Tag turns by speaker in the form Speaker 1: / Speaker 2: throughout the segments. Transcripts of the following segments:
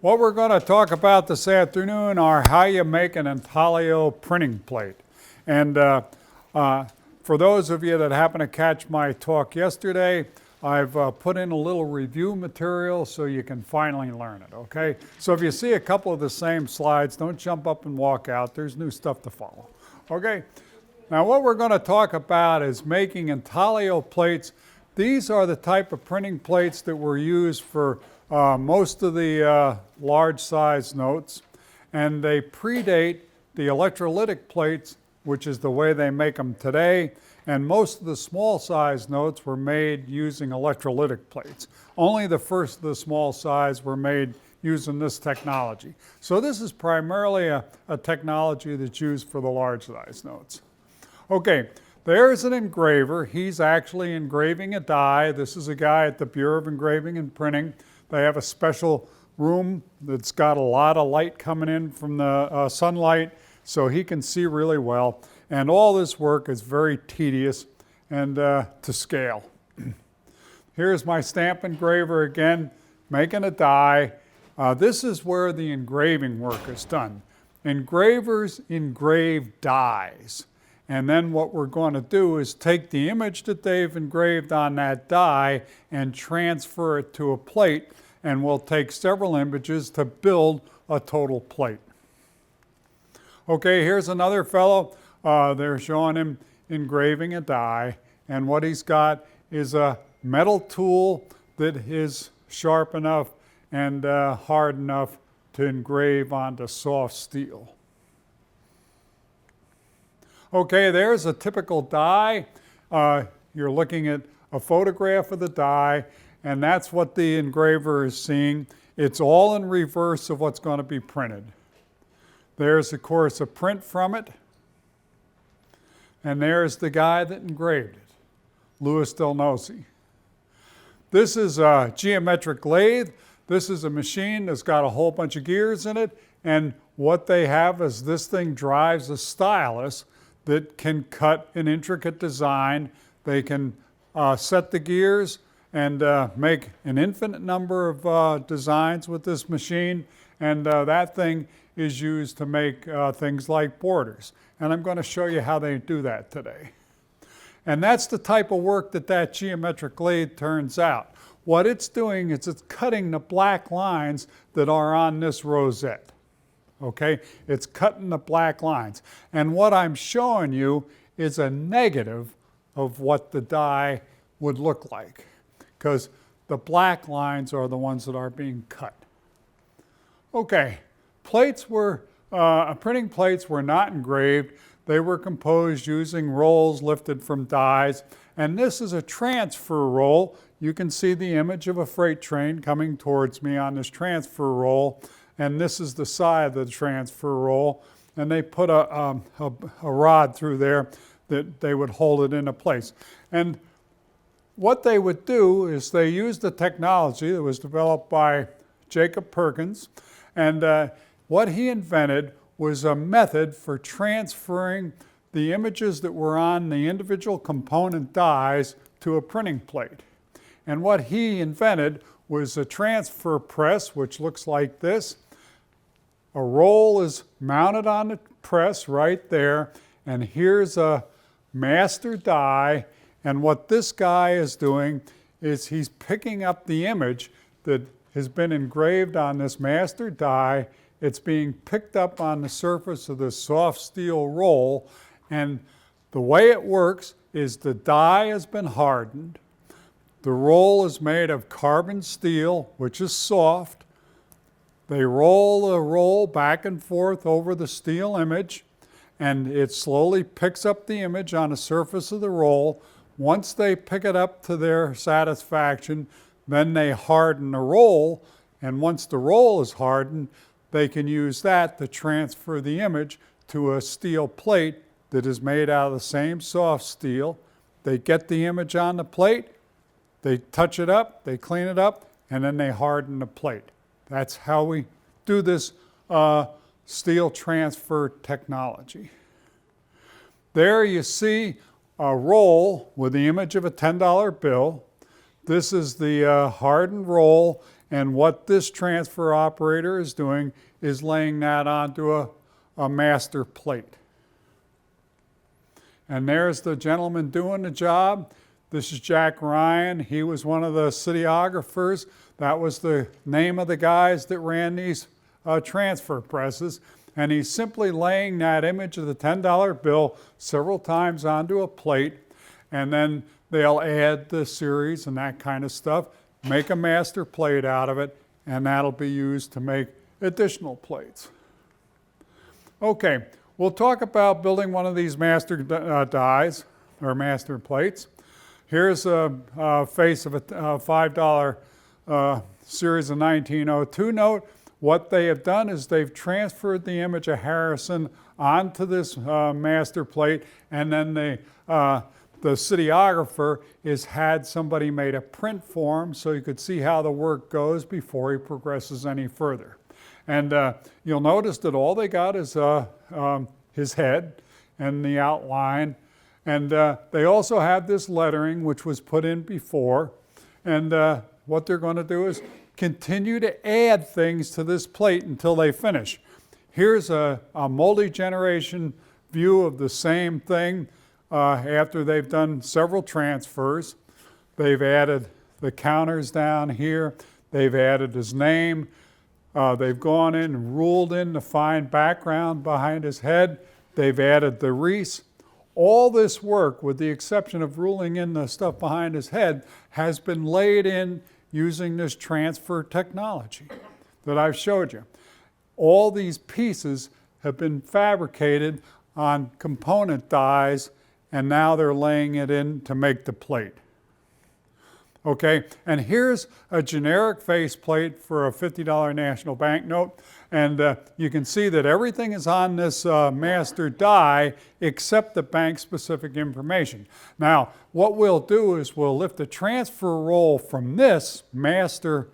Speaker 1: What we're going to talk about this afternoon are how you make an intaglio printing plate. And for those of you that happen to catch my talk yesterday, I've put in a little review material so you can finally learn it, okay? So if you see a couple of the same slides, don't jump up and walk out. There's new stuff to follow, okay? Now what we're going to talk about is making intaglio plates. These are the type of printing plates that were used for most of the large size notes, and they predate the electrolytic plates, which is the way they make them today, and most of the small size notes were made using electrolytic plates. Only the first of the small size were made using this technology. So this is primarily a technology that's used for the large size notes. Okay, there's an engraver. He's actually engraving a die. This is a guy at the Bureau of Engraving and Printing. They have a special room that's got a lot of light coming in from the sunlight, so he can see really well. And all this work is very tedious and to scale. Here's my stamp engraver again, making a die. This is where the engraving work is done. Engravers engrave dies. And then what we're going to do is take the image that they've engraved on that die and transfer it to a plate, and we'll take several images to build a total plate. Okay, here's another fellow. They're showing him engraving a die, and what he's got is a metal tool that is sharp enough and hard enough to engrave onto soft steel. Okay, there's a typical die. You're looking at a photograph of the die, and that's what the engraver is seeing. It's all in reverse of what's going to be printed. There's, of course, a print from it, and there's the guy that engraved it, Louis Del Noce. This is a geometric lathe. This is a machine that's got a whole bunch of gears in it, and what they have is this thing drives a stylus that can cut an intricate design. They can set the gears and make an infinite number of designs with this machine, and that thing is used to make things like borders. And I'm going to show you how they do that today. And that's the type of work that geometric lathe turns out. What it's doing is it's cutting the black lines that are on this rosette. Okay, it's cutting the black lines. And what I'm showing you is a negative of what the die would look like, because the black lines are the ones that are being cut. Okay, printing plates were not engraved. They were composed using rolls lifted from dies. And this is a transfer roll. You can see the image of a freight train coming towards me on this transfer roll. And this is the side of the transfer roll, and they put a rod through there that they would hold it into place. And what they would do is they used the technology that was developed by Jacob Perkins, and what he invented was a method for transferring the images that were on the individual component dies to a printing plate. And what he invented was a transfer press, which looks like this. A roll is mounted on the press right there, and here's a master die, and what this guy is doing is he's picking up the image that has been engraved on this master die. It's being picked up on the surface of the soft steel roll, and the way it works is the die has been hardened. The roll is made of carbon steel, which is soft. They roll the roll back and forth over the steel image, and it slowly picks up the image on the surface of the roll. Once they pick it up to their satisfaction, then they harden the roll, and once the roll is hardened, they can use that to transfer the image to a steel plate that is made out of the same soft steel. They get the image on the plate, they touch it up, they clean it up, and then they harden the plate. That's how we do this steel transfer technology. There you see a roll with the image of a $10 bill. This is the hardened roll, And what this transfer operator is doing is laying that onto a master plate. And there's the gentleman doing the job. This is Jack Ryan. He was one of the Citygraphers. That was the name of the guys that ran these transfer presses. And he's simply laying that image of the $10 bill several times onto a plate, and then they'll add the series and that kind of stuff, make a master plate out of it, and that'll be used to make additional plates. Okay, we'll talk about building one of these master dies or master plates. Here's a face of a $5 series of 1902 note. What they have done is they've transferred the image of Harrison onto this master plate, and then the Citygrapher has had somebody made a print for him so you could see how the work goes before he progresses any further. And you'll notice that all they got is his head and the outline. And they also have this lettering, which was put in before. And what they're going to do is continue to add things to this plate until they finish. Here's a multi-generation view of the same thing after they've done several transfers. They've added the counters down here. They've added his name. They've gone in and ruled in the fine background behind his head. They've added the wreaths. All this work, with the exception of ruling in the stuff behind his head, has been laid in using this transfer technology that I've showed you. All these pieces have been fabricated on component dies, and now they're laying it in to make the plate. Okay, and here's a generic faceplate for a $50 National Bank note, and you can see that everything is on this master die except the bank-specific information. Now, what we'll do is we'll lift the transfer roll from this master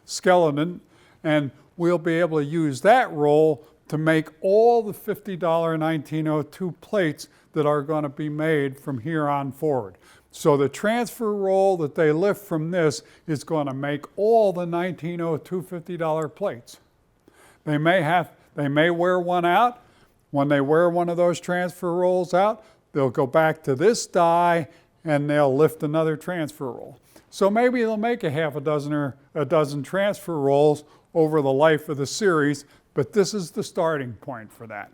Speaker 1: skeleton, and we'll be able to use that roll to make all the $50 1902 plates that are going to be made from here on forward. So the transfer roll that they lift from this is going to make all the 1902 $50 plates. They may wear one out. When they wear one of those transfer rolls out, they'll go back to this die and they'll lift another transfer roll. So maybe they'll make a half a dozen or a dozen transfer rolls over the life of the series, but this is the starting point for that.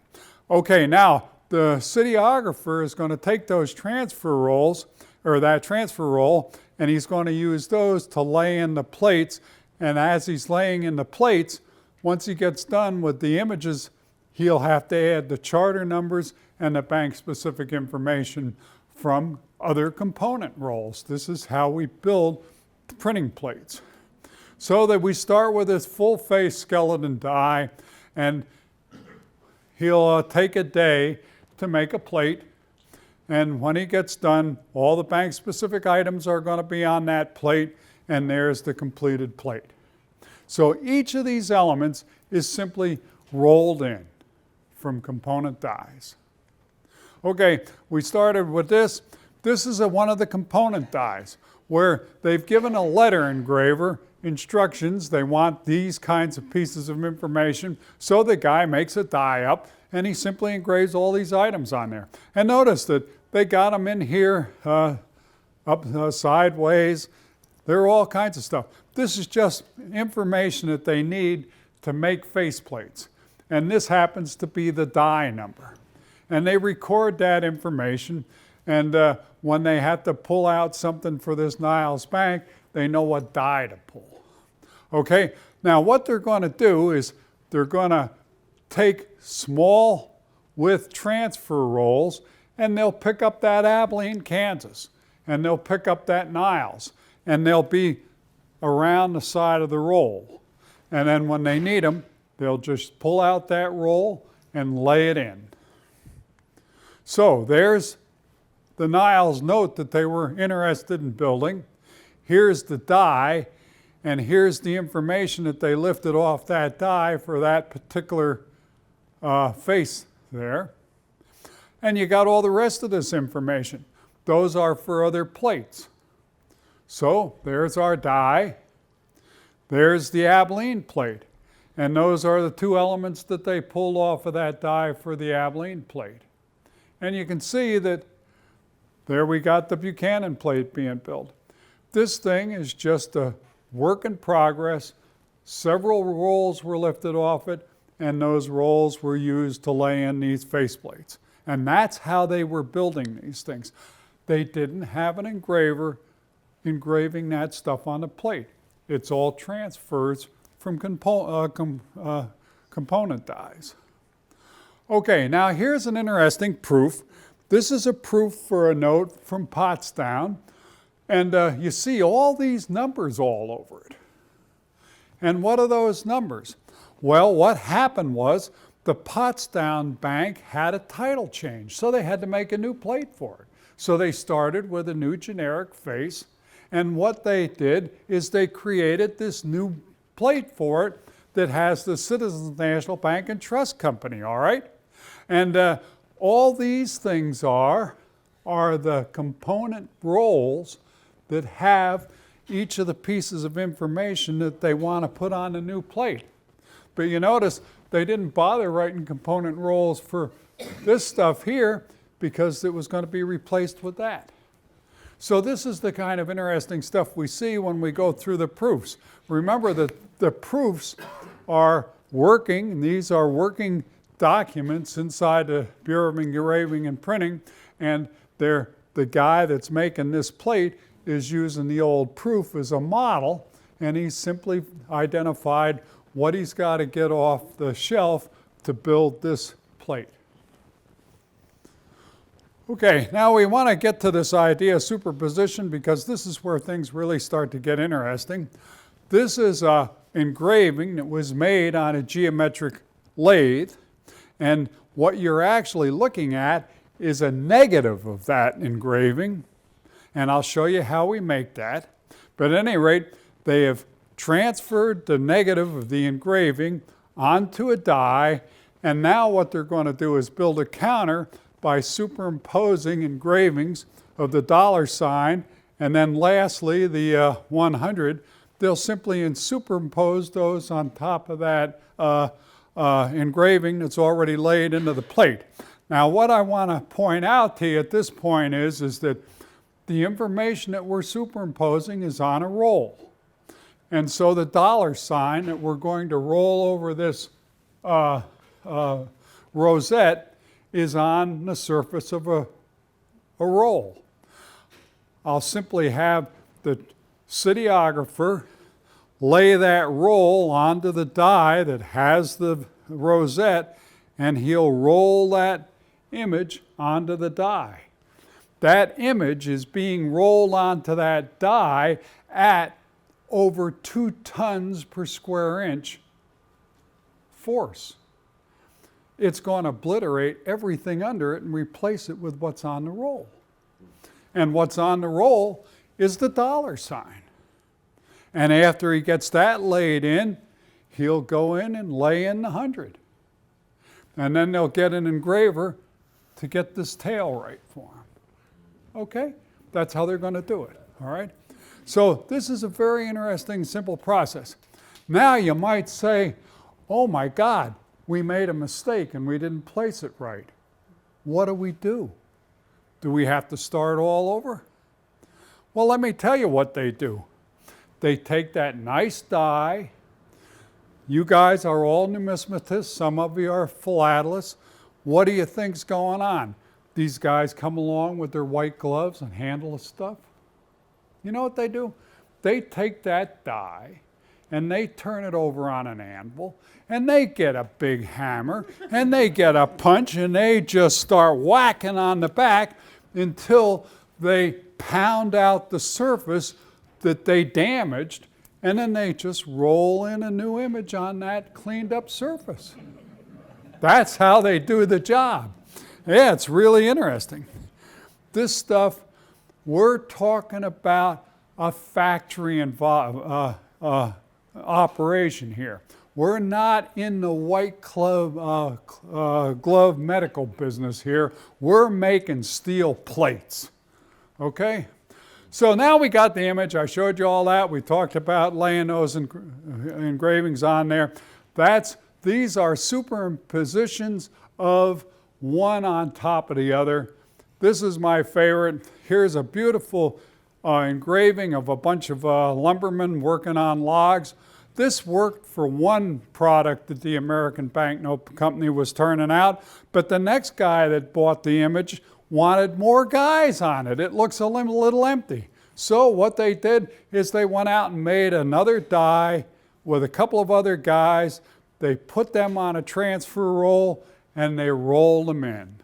Speaker 1: Okay, now the Citygrapher is going to take those transfer rolls, or that transfer roll, and he's going to use those to lay in the plates. And as he's laying in the plates, once he gets done with the images, he'll have to add the charter numbers and the bank-specific information from other component rolls. This is how we build printing plates. So that we start with this full-face skeleton die, and he'll take a day to make a plate. And when he gets done, all the bank-specific items are going to be on that plate, and there's the completed plate. So each of these elements is simply rolled in from component dies. Okay, we started with this. This is one of the component dies where they've given a letter engraver instructions. They want these kinds of pieces of information, so the guy makes a die up and he simply engraves all these items on there. And notice that they got them in here up sideways. There are all kinds of stuff. This is just information that they need to make faceplates. And this happens to be the die number. And they record that information, and when they have to pull out something for this Niles Bank, they know what die to pull. Okay, now what they're going to do is they're going to take small width transfer rolls, and they'll pick up that Abilene, Kansas, and they'll pick up that Niles, and they'll be around the side of the roll. And then when they need them, they'll just pull out that roll and lay it in. So there's the Niles note that they were interested in building. Here's the die, and here's the information that they lifted off that die for that particular face there. And you got all the rest of this information. Those are for other plates. So there's our die. There's the Abilene plate. And those are the two elements that they pulled off of that die for the Abilene plate. And you can see that there we got the Buchanan plate being built. This thing is just a work in progress. Several rolls were lifted off it, and those rolls were used to lay in these faceplates. And that's how they were building these things. They didn't have an engraver engraving that stuff on the plate. It's all transfers from component dies. Okay, now here's an interesting proof. This is a proof for a note from Pottstown, and you see all these numbers all over it. And what are those numbers? Well, what happened was the Pottstown Bank had a title change, so they had to make a new plate for it. So they started with a new generic face, and what they did is they created this new plate for it that has the Citizens National Bank and Trust Company, all right? And all these things are the component rolls that have each of the pieces of information that they want to put on a new plate. But you notice they didn't bother writing component rolls for this stuff here because it was going to be replaced with that. So this is the kind of interesting stuff we see when we go through the proofs. Remember that the proofs are working, and these are working documents inside the Bureau of Engraving and Printing, and the guy that's making this plate is using the old proof as a model, and he's simply identified what he's got to get off the shelf to build this plate. Okay, now we want to get to this idea of superposition because this is where things really start to get interesting. This is an engraving that was made on a geometric lathe, and what you're actually looking at is a negative of that engraving, and I'll show you how we make that. But at any rate, they have transferred the negative of the engraving onto a die, and now what they're going to do is build a counter by superimposing engravings of the $sign, and then lastly the 100. They'll simply superimpose those on top of that engraving that's already laid into the plate. Now what I want to point out to you at this point is that the information that we're superimposing is on a roll. And so the $sign that we're going to roll over this rosette is on the surface of a roll. I'll simply have the cityographer lay that roll onto the die that has the rosette, and he'll roll that image onto the die. That image is being rolled onto that die at over 2 tons per square inch force. It's going to obliterate everything under it and replace it with what's on the roll. And what's on the roll is the $sign. And after he gets that laid in, he'll go in and lay in the 100. And then they'll get an engraver to get this tail right for him. Okay? That's how they're going to do it, all right? So this is a very interesting, simple process. Now you might say, oh my God, we made a mistake and we didn't place it right. What do? Do we have to start all over? Well, let me tell you what they do. They take that nice die. You guys are all numismatists. Some of you are philatelists. What do you think's going on? These guys come along with their white gloves and handle the stuff. You know what they do? They take that die and they turn it over on an anvil, and they get a big hammer, and they get a punch, and they just start whacking on the back until they pound out the surface that they damaged, and then they just roll in a new image on that cleaned up surface. That's how they do the job. Yeah, it's really interesting. This stuff, we're talking about a factory operation here. We're not in the white glove medical business here. We're making steel plates, okay? So now we got the image. I showed you all that. We talked about laying those engravings on there. These are superimpositions of one on top of the other. This is my favorite. Here's a beautiful engraving of a bunch of lumbermen working on logs. This worked for one product that the American Banknote Company was turning out, but the next guy that bought the image wanted more guys on it. It looks a little empty. So what they did is they went out and made another die with a couple of other guys. They put them on a transfer roll and they rolled them in.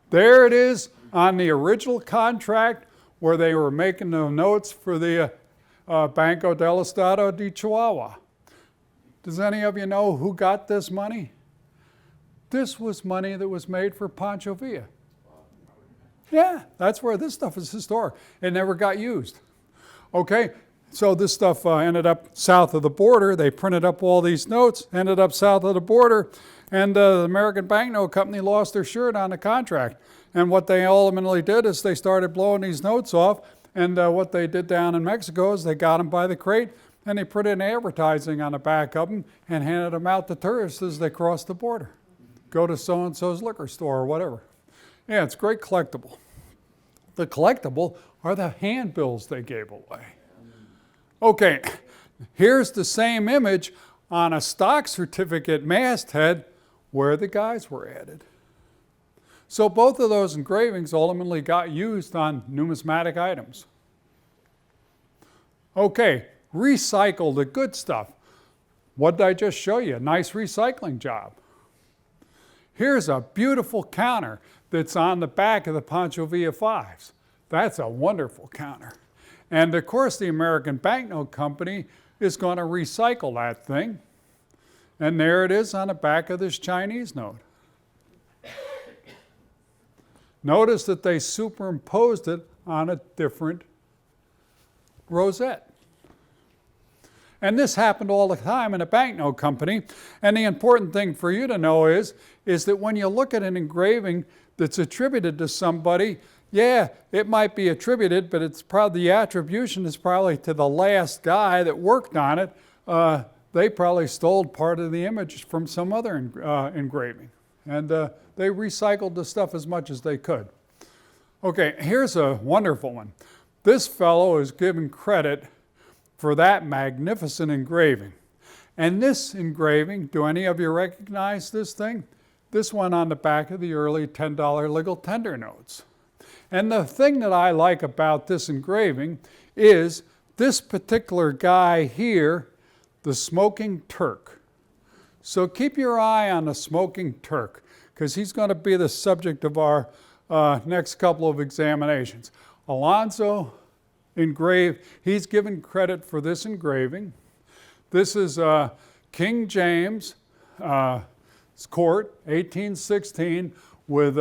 Speaker 1: There it is on the original contract where they were making the notes for the Banco del Estado de Chihuahua. Does any of you know who got this money? This was money that was made for Pancho Villa. Yeah, that's where this stuff is historic. It never got used. Okay, so this stuff ended up south of the border. They printed up all these notes, ended up south of the border, and the American Banknote Company lost their shirt on the contract. And what they ultimately did is they started blowing these notes off, and what they did down in Mexico is they got them by the crate, and they put in advertising on the back of them and handed them out to tourists as they crossed the border. Go to so-and-so's liquor store or whatever. Yeah, it's great collectible. The collectible are the handbills they gave away. Okay, here's the same image on a stock certificate masthead where the guys were added. So both of those engravings ultimately got used on numismatic items. Okay, recycle the good stuff. What did I just show you? A nice recycling job. Here's a beautiful counter that's on the back of the Pancho Villa 5s. That's a wonderful counter. And of course the American Banknote Company is going to recycle that thing. And there it is on the back of this Chinese note. Notice that they superimposed it on a different rosette. And this happened all the time in a banknote company. And the important thing for you to know is that when you look at an engraving that's attributed to somebody, yeah, it might be attributed, but it's probably the attribution is probably to the last guy that worked on it. They probably stole part of the image from some other engraving. And they recycled the stuff as much as they could. Okay, here's a wonderful one. This fellow is given credit for that magnificent engraving. And this engraving, do any of you recognize this thing? This one on the back of the early $10 legal tender notes. And the thing that I like about this engraving is this particular guy here, the Smoking Turk. So keep your eye on the Smoking Turk, because he's going to be the subject of our next couple of examinations. Alonzo engraved, he's given credit for this engraving. This is King James Court, 1816, with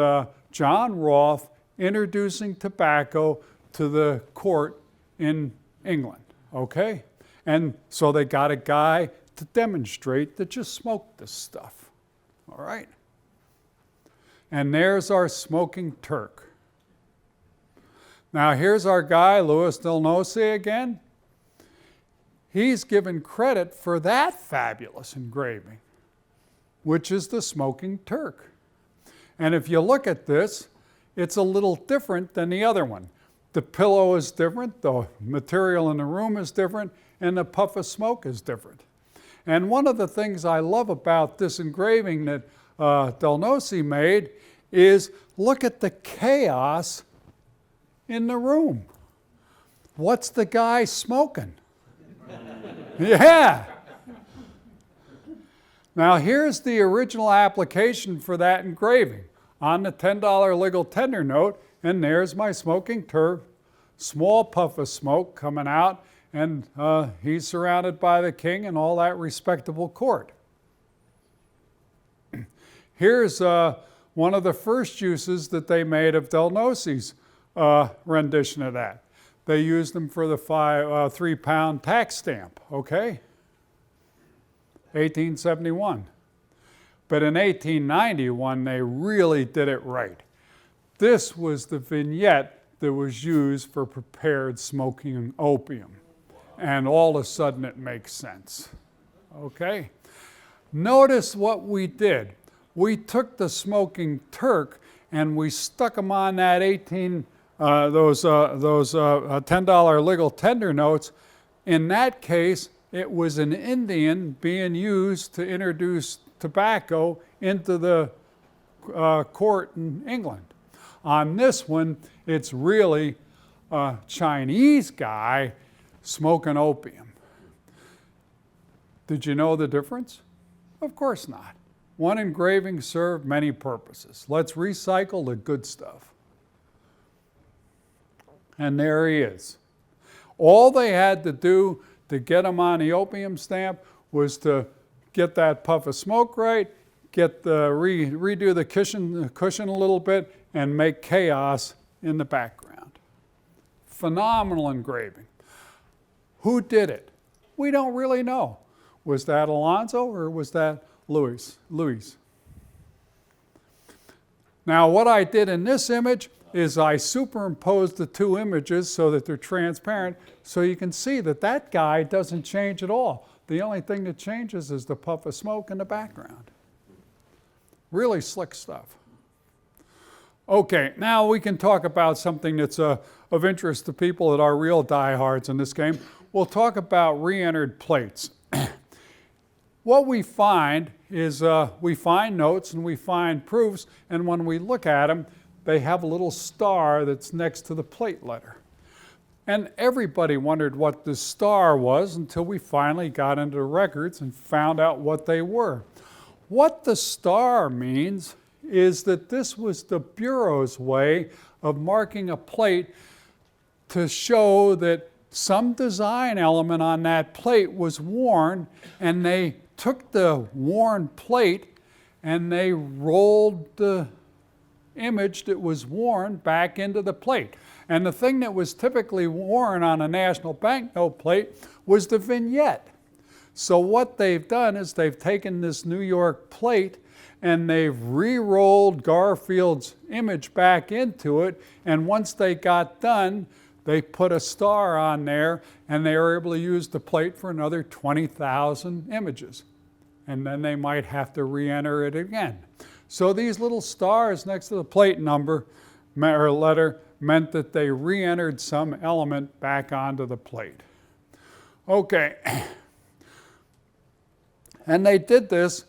Speaker 1: John Roth introducing tobacco to the court in England, okay? And so they got a guy to demonstrate that you smoked this stuff, all right? And there's our Smoking Turk. Now here's our guy, Louis Del Noce again. He's given credit for that fabulous engraving, which is the Smoking Turk. And if you look at this, it's a little different than the other one. The pillow is different, the material in the room is different, and the puff of smoke is different. And one of the things I love about this engraving that Del Noce made is look at the chaos in the room. What's the guy smoking? Yeah. Now here's the original application for that engraving on the $10 legal tender note, and there's my Smoking Turk, small puff of smoke coming out, and he's surrounded by the king and all that respectable court. Here's one of the first uses that they made of Del Noce's rendition of that. They used them for the 3-pound tax stamp, okay? 1871. But in 1891, they really did it right. This was the vignette that was used for prepared smoking opium. And all of a sudden it makes sense. Okay? Notice what we did. We took the smoking Turk and we stuck them on that those $10 legal tender notes. In that case, it was an Indian being used to introduce tobacco into the court in England. On this one, it's really a Chinese guy smoking opium. Did you know the difference? Of course not. One engraving served many purposes. Let's recycle the good stuff. And there he is. All they had to do to get him on the opium stamp was to get that puff of smoke right, get the redo the cushion a little bit, and make chaos in the background. Phenomenal engraving. Who did it? We don't really know. Was that Alonzo or was that Louis? Now what I did in this image is I superimposed the two images so that they're transparent, so you can see that that guy doesn't change at all. The only thing that changes is the puff of smoke in the background. Really slick stuff. Okay, now we can talk about something that's of interest to people that are real diehards in this game. We'll talk about reentered plates. What we find is we find notes and we find proofs, and when we look at them, they have a little star that's next to the plate letter. And everybody wondered what this star was until we finally got into the records and found out what they were. What the star means is that this was the Bureau's way of marking a plate to show that some design element on that plate was worn, and they took the worn plate and they rolled the image that was worn back into the plate. And the thing that was typically worn on a national banknote plate was the vignette. So what they've done is they've taken this New York plate and they've re-rolled Garfield's image back into it, and once they got done, they put a star on there, and they were able to use the plate for another 20,000 images. And then they might have to re-enter it again. So these little stars next to the plate number or letter meant that they re-entered some element back onto the plate. Okay. And they did this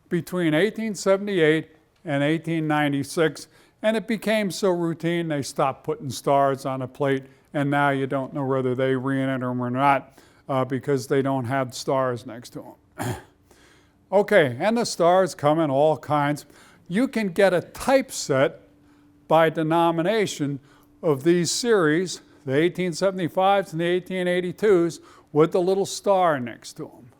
Speaker 1: between 1878 and 1896, and it became so routine they stopped putting stars on a plate, and now you don't know whether they re-enter them or not because they don't have stars next to them. Okay, and the stars come in all kinds. You can get a typeset by denomination of these series, the 1875s and the 1882s, with the little star next to them.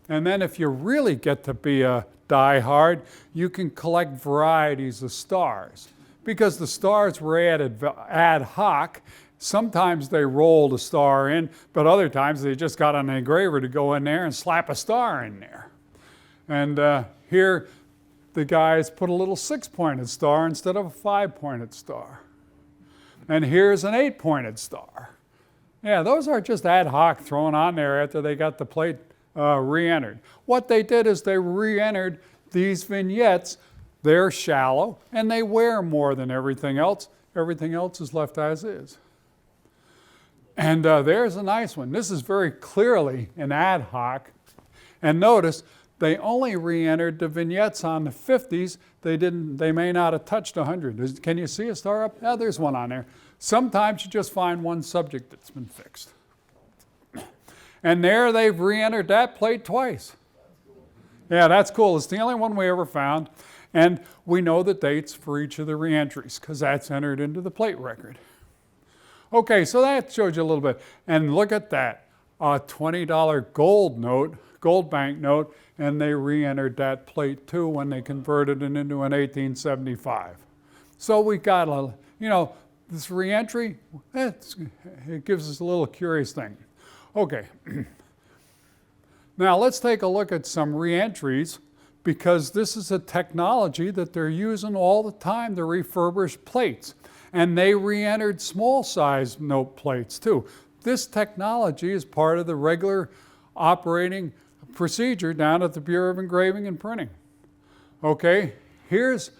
Speaker 1: And then if you really get to be a diehard, you can collect varieties of stars. Because the stars were added ad hoc, sometimes they rolled a star in, but other times they just got an engraver to go in there and slap a star in there. And here the guys put a little 6-pointed star instead of a 5-pointed star. And here's an 8-pointed star. Yeah, those are just ad hoc thrown on there after they got the plate re-entered. What they did is they re-entered these vignettes. They're shallow and they wear more than everything else. Everything else is left as is. And there's a nice one. This is very clearly an ad hoc. And notice they only re-entered the vignettes on the 50s. They may not have touched 100. Can you see a star up? Yeah, there's one on there. Sometimes you just find one subject that's been fixed. And there they've re-entered that plate twice. Yeah, that's cool. It's the only one we ever found. And we know the dates for each of the re-entries because that's entered into the plate record. Okay, so that showed you a little bit. And look at that, a $20 gold bank note, and they re-entered that plate too when they converted it into an 1875. So we got a, this re-entry, it gives us a little curious thing. Okay, now let's take a look at some re-entries because this is a technology that they're using all the time to refurbish plates. And they re-entered small size note plates too. This technology is part of the regular operating procedure down at the Bureau of Engraving and Printing. Okay, here's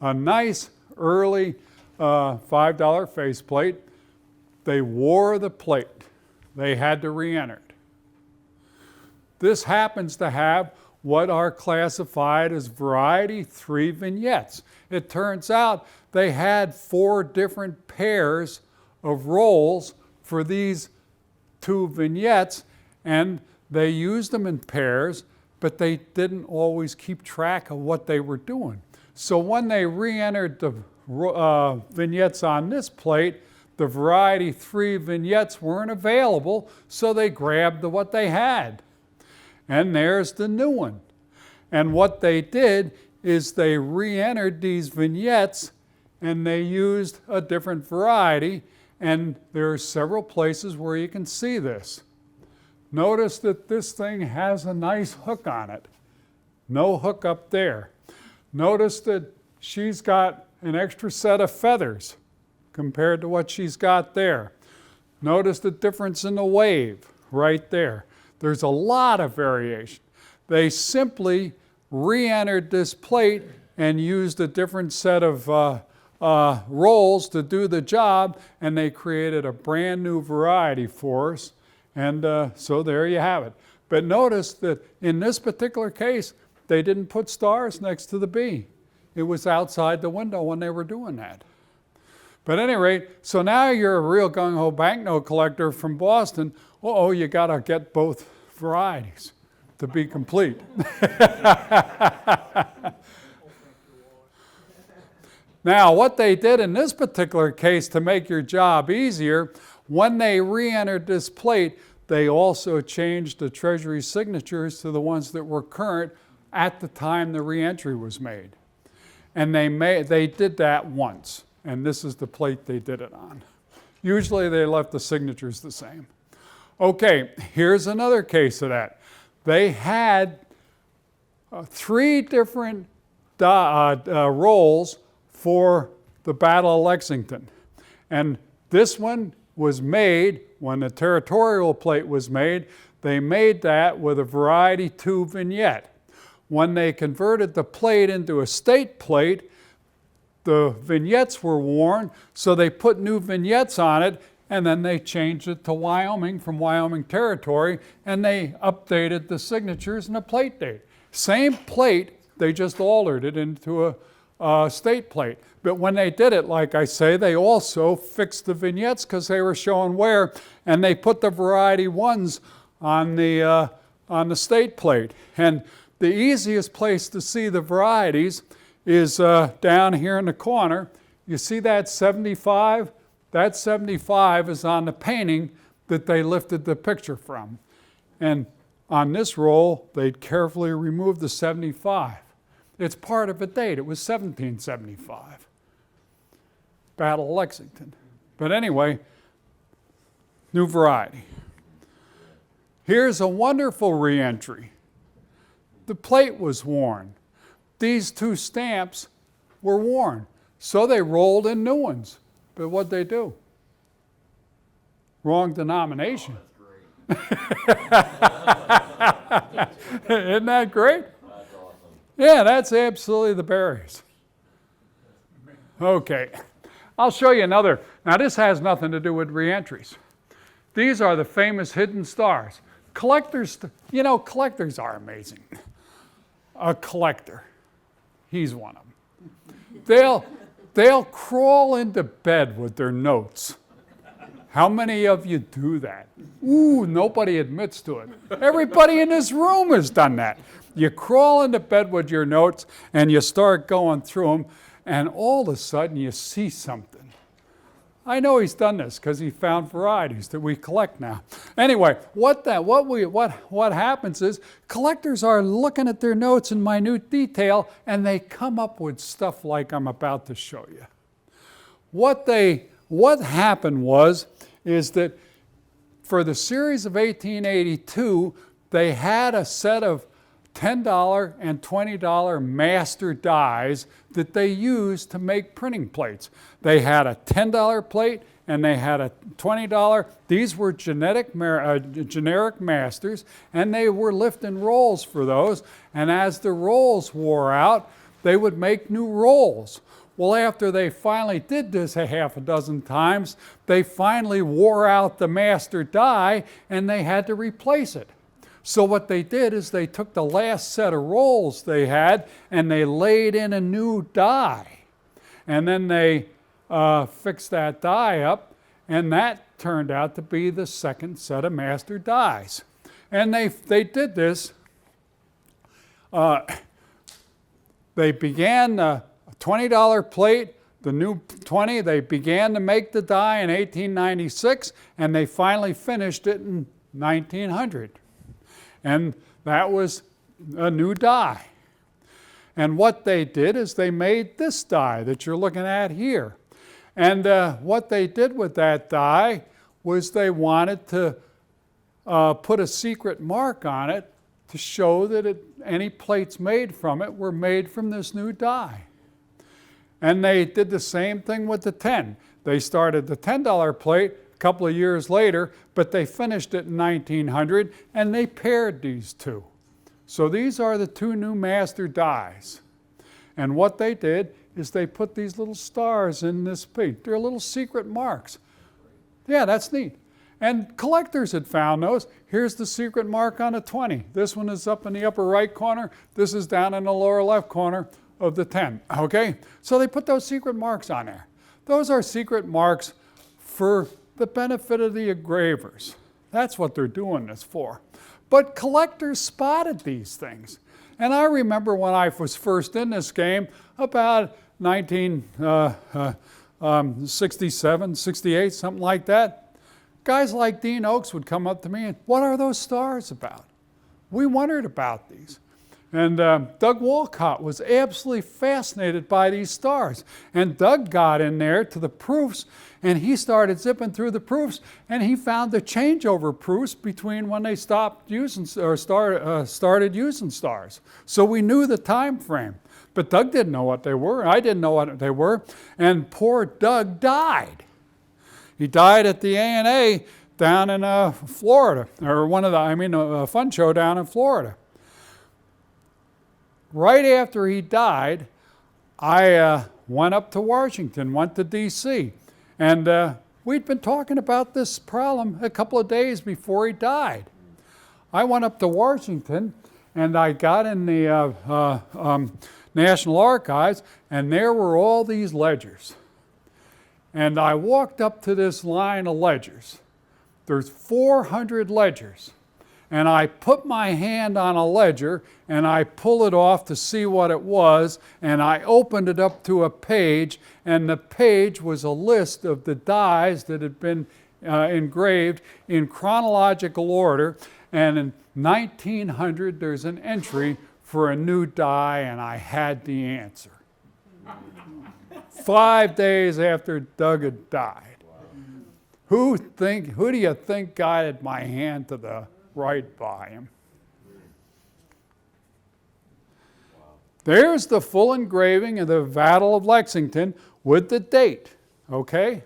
Speaker 1: a nice early $5 faceplate. They wore the plate. They had to re-enter it. This happens to have what are classified as variety 3 vignettes. It turns out they had 4 different pairs of rolls for these 2 vignettes, and they used them in pairs, but they didn't always keep track of what they were doing. So when they re-entered the vignettes on this plate, the variety 3 vignettes weren't available, so they grabbed what they had. And there's the new one. And what they did is they re-entered these vignettes and they used a different variety, and there are several places where you can see this. Notice that this thing has a nice hook on it. No hook up there. Notice that she's got an extra set of feathers compared to what she's got there. Notice the difference in the wave right there. There's a lot of variation. They simply re-entered this plate and used a different set of rolls to do the job, and they created a brand new variety for us. And so there you have it. But notice that in this particular case, they didn't put stars next to the B. It was outside the window when they were doing that. But at any rate, so now you're a real gung-ho banknote collector from Boston. Uh-oh, you got to get both varieties to be complete. Now, what they did in this particular case to make your job easier, when they re-entered this plate, they also changed the Treasury signatures to the ones that were current at the time the re-entry was made. And they did that once, and this is the plate they did it on. Usually they left the signatures the same. Okay, here's another case of that. They had 3 different rolls for the Battle of Lexington. And this one was made, when the territorial plate was made, they made that with a variety 2 vignette. When they converted the plate into a state plate, the vignettes were worn, so they put new vignettes on it, and then they changed it to Wyoming from Wyoming Territory, and they updated the signatures and the plate date. Same plate, they just altered it into a state plate. But when they did it, like I say, they also fixed the vignettes because they were showing wear, and they put the variety 1s on the state plate. And the easiest place to see the varieties is down here in the corner. You see that 75? That 75 is on the painting that they lifted the picture from. And on this roll, they carefully removed the 75. It's part of a date. It was 1775. Battle of Lexington. But anyway, new variety. Here's a wonderful re-entry. The plate was worn. These 2 stamps were worn. So they rolled in new ones. But what'd they do? Wrong denomination. Oh, that's great. Isn't that great? That's awesome. Yeah, that's absolutely the berries. Okay, I'll show you another. Now this has nothing to do with re-entries. These are the famous hidden stars. Collectors, you know, collectors are amazing. A collector, he's one of them. They'll crawl into bed with their notes. How many of you do that? Ooh, nobody admits to it. Everybody in this room has done that. You crawl into bed with your notes and you start going through them, and all of a sudden you see something. I know he's done this because he found varieties that we collect now. Anyway, what happens is collectors are looking at their notes in minute detail, and they come up with stuff like I'm about to show you. What happened is that for the series of 1882, they had a set of $10 and $20 master dies that they used to make printing plates. They had a $10 plate and they had a $20. These were generic masters, and they were lifting rolls for those. And as the rolls wore out, they would make new rolls. Well, after they finally did this a half a dozen times, they finally wore out the master die and they had to replace it. So what they did is they took the last set of rolls they had and they laid in a new die. And then they fixed that die up, and that turned out to be the second set of master dies. And they did this. They began a $20 plate, the new 20, they began to make the die in 1896, and they finally finished it in 1900. And that was a new die. And what they did is they made this die that you're looking at here. And what they did with that die was they wanted to put a secret mark on it to show that any plates made from it were made from this new die. And they did the same thing with the 10. They started the $10 plate a couple of years later, but they finished it in 1900, and they paired these two. So these are the two new master dies. And what they did is they put these little stars in this plate. They're little secret marks. Yeah, that's neat. And collectors had found those. Here's the secret mark on a 20. This one is up in the upper right corner. This is down in the lower left corner of the 10, okay? So they put those secret marks on there. Those are secret marks for the benefit of the engravers. That's what they're doing this for. But collectors spotted these things. And I remember when I was first in this game, about 1967, 68, something like that, guys like Dean Oakes would come up to me and, what are those stars about? We wondered about these. And Doug Walcott was absolutely fascinated by these stars. And Doug got in there to the proofs, and he started zipping through the proofs, and he found the changeover proofs between when they stopped using or started using stars. So we knew the time frame. But Doug didn't know what they were. I didn't know what they were. And poor Doug died. He died at the A&A down in Florida, or a fun show down in Florida. Right after he died, I went up to Washington, went to D.C., and we'd been talking about this problem a couple of days before he died. I went up to Washington, and I got in the National Archives, and there were all these ledgers. And I walked up to this line of ledgers. There's 400 ledgers. And I put my hand on a ledger and I pull it off to see what it was, and I opened it up to a page, and the page was a list of the dies that had been engraved in chronological order. And in 1900 there's an entry for a new die, and I had the answer. 5 days after Doug had died. Who do you think guided my hand to the right by him? There's the full engraving of the Battle of Lexington with the date, okay?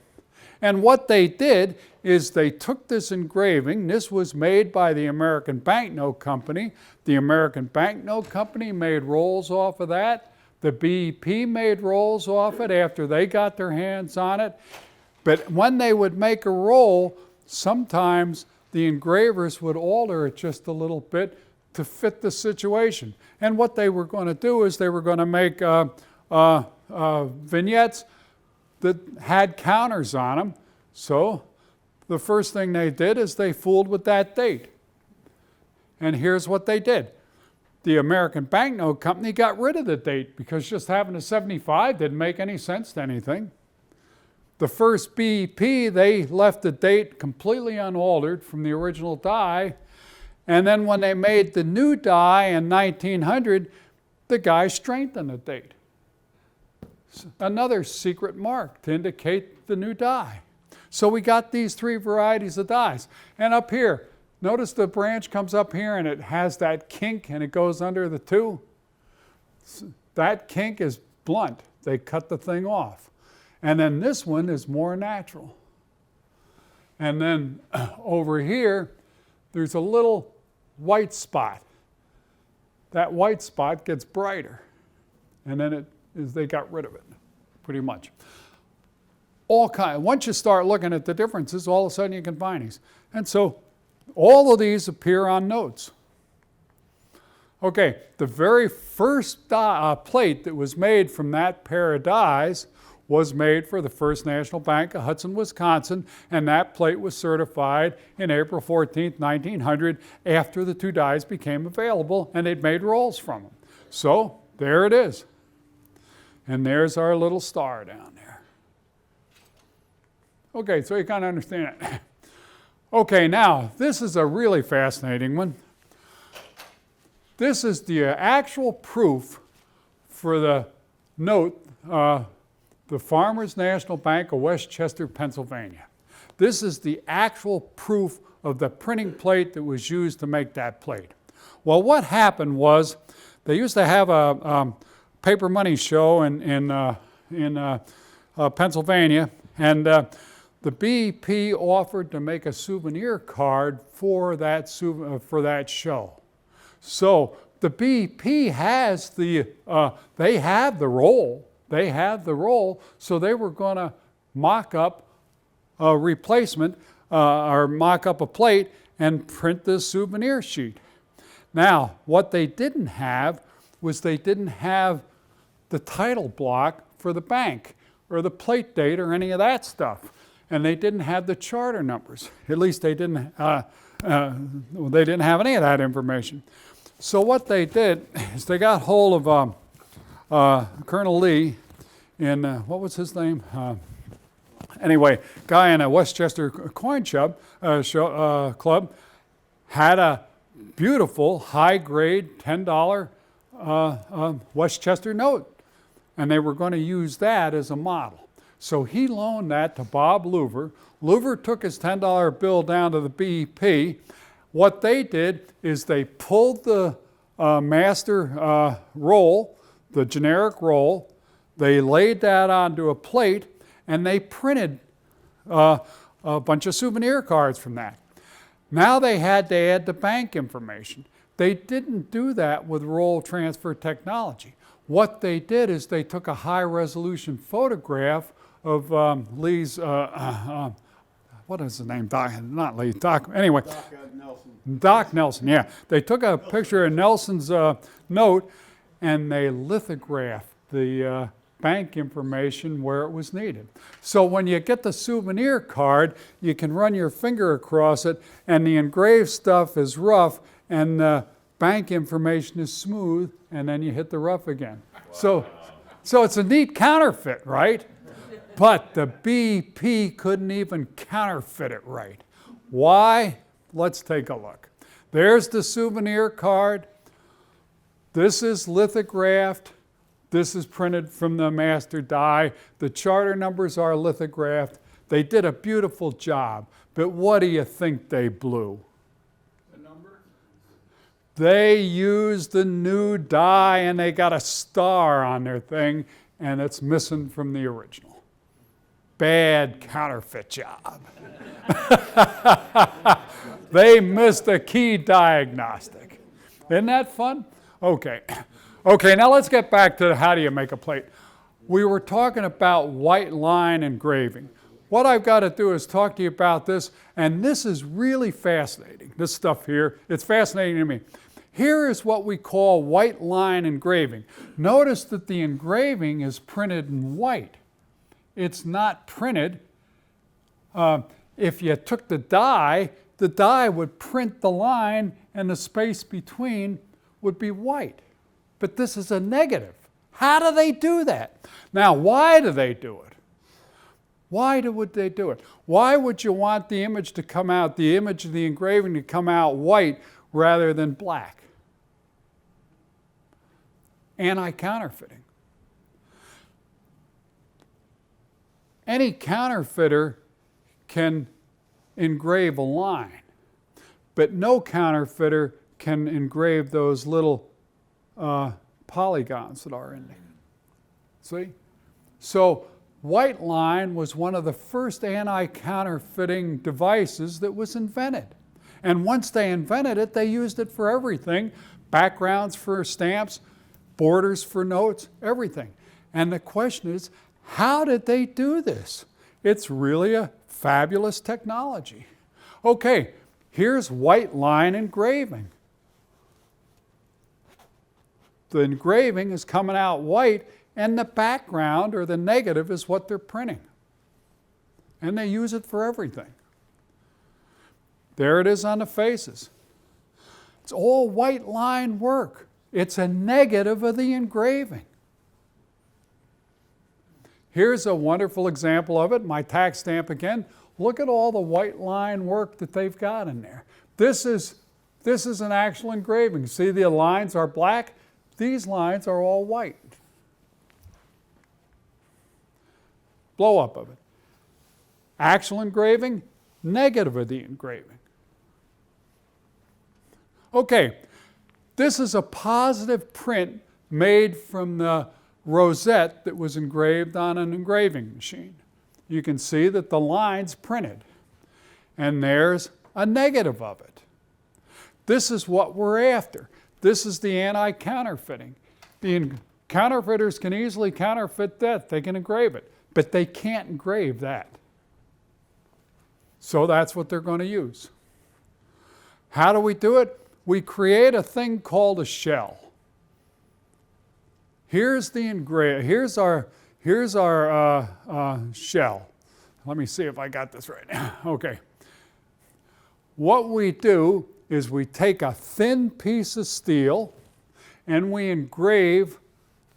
Speaker 1: And what they did is they took this engraving. This was made by the American Banknote Company. The American Banknote Company made rolls off of that. The BEP made rolls off it after they got their hands on it. But when they would make a roll, sometimes the engravers would alter it just a little bit to fit the situation. And what they were going to do is they were going to make vignettes that had counters on them. So the first thing they did is they fooled with that date. And here's what they did. The American Banknote Company got rid of the date because just having a 75 didn't make any sense to anything. The first BEP, they left the date completely unaltered from the original die. And then when they made the new die in 1900, the guy strengthened the date. Another secret mark to indicate the new die. So we got these three varieties of dies. And up here, Notice the branch comes up here and it has that kink and it goes under the two. That kink is blunt. They cut the thing off. And then this one is more natural. And then over here, there's a little white spot. That white spot gets brighter. And then they got rid of it, pretty much. Once you start looking at the differences, all of a sudden you can find these. And so all of these appear on notes. Okay, the very first plate that was made from that pair of dies was made for the First National Bank of Hudson, Wisconsin, and that plate was certified in April 14, 1900, after the two dies became available and they'd made rolls from them. So there it is. And there's our little star down there. Okay, so you kind of understand it. Okay, now, this is a really fascinating one. This is the actual proof for the note, the Farmers National Bank of Westchester, Pennsylvania. This is the actual proof of the printing plate that was used to make that plate. Well, what happened was they used to have a paper money show in Pennsylvania, and the BP offered to make a souvenir card for that show. So the BP has they have the roll. They have the roll, so they were going to mock up a replacement or mock up a plate and print this souvenir sheet. Now, what they didn't have was they didn't have the title block for the bank or the plate date or any of that stuff. And they didn't have the charter numbers. At least they didn't have any of that information. So what they did is they got hold of Colonel Lee in, what was his name? Anyway, guy in a Westchester coin club had a beautiful high-grade $10 Westchester note. And they were going to use that as a model. So he loaned that to Bob Louver. Louver took his $10 bill down to the BP. What they did is they pulled the master roll, the generic roll, they laid that onto a plate, and they printed a bunch of souvenir cards from that. Now they had to add the bank information. They didn't do that with roll transfer technology. What they did is they took a high-resolution photograph of Lee's, what is his name? Not Lee, Doc, anyway.
Speaker 2: Doc Nelson.
Speaker 1: Doc Nelson, yeah. They took a picture of Nelson's note and they lithographed the bank information where it was needed. So when you get the souvenir card, you can run your finger across it and the engraved stuff is rough and the bank information is smooth, and then you hit the rough again. Wow. So it's a neat counterfeit, right? But the BP couldn't even counterfeit it right. Why? Let's take a look. There's the souvenir card. This is lithographed. This is printed from the master die. The charter numbers are lithographed. They did a beautiful job. But what do you think they blew?
Speaker 2: The number?
Speaker 1: They used the new die and they got a star on their thing, and it's missing from the original. Bad counterfeit job. They missed a key diagnostic. Isn't that fun? Okay, now let's get back to how do you make a plate. We were talking about white line engraving. What I've got to do is talk to you about this, and this is really fascinating. This stuff here, it's fascinating to me. Here is what we call white line engraving. Notice that the engraving is printed in white. It's not printed. If you took the die would print the line and the space between would be white. But this is a negative. How do they do that? Now, why do they do it? Why would they do it? Why would you want the image to come out, the image of the engraving to come out white rather than black? Anti-counterfeiting. Any counterfeiter can engrave a line, but no counterfeiter can engrave those little polygons that are in there. See? So white line was one of the first anti-counterfeiting devices that was invented. And once they invented it, they used it for everything. Backgrounds for stamps, borders for notes, everything. And the question is, how did they do this? It's really a fabulous technology. Okay, here's white line engraving. The engraving is coming out white, and the background or the negative is what they're printing. And they use it for everything. There it is on the faces. It's all white line work. It's a negative of the engraving. Here's a wonderful example of it, my tax stamp again. Look at all the white line work that they've got in there. This is an actual engraving. See, the lines are black. These lines are all white. Blow up of it. Actual engraving, negative of the engraving. Okay, this is a positive print made from the rosette that was engraved on an engraving machine. You can see that the line's printed, and there's a negative of it. This is what we're after. This is the anti-counterfeiting. The counterfeiters can easily counterfeit that. They can engrave it, but they can't engrave that. So that's what they're going to use. How do we do it? We create a thing called a shell. Here's our shell. Let me see if I got this right now. Okay. What we do is we take a thin piece of steel and we engrave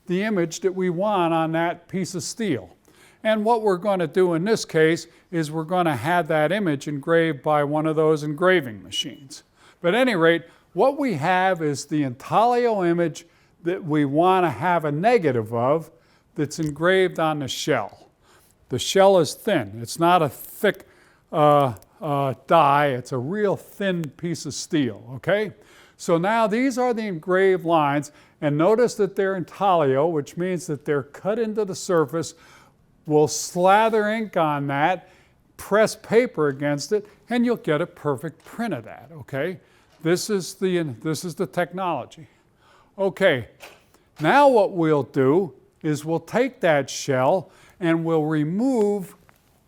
Speaker 1: the image that we want on that piece of steel. And what we're going to do in this case is we're going to have that image engraved by one of those engraving machines. But at any rate, what we have is the intaglio image that we want to have a negative of that's engraved on the shell. The shell is thin. It's not a thick die. It's a real thin piece of steel, okay? So now these are the engraved lines, and notice that they're intaglio, which means that they're cut into the surface. We'll slather ink on that, press paper against it, and you'll get a perfect print of that, okay? This is the technology. Okay, now what we'll do is we'll take that shell and we'll remove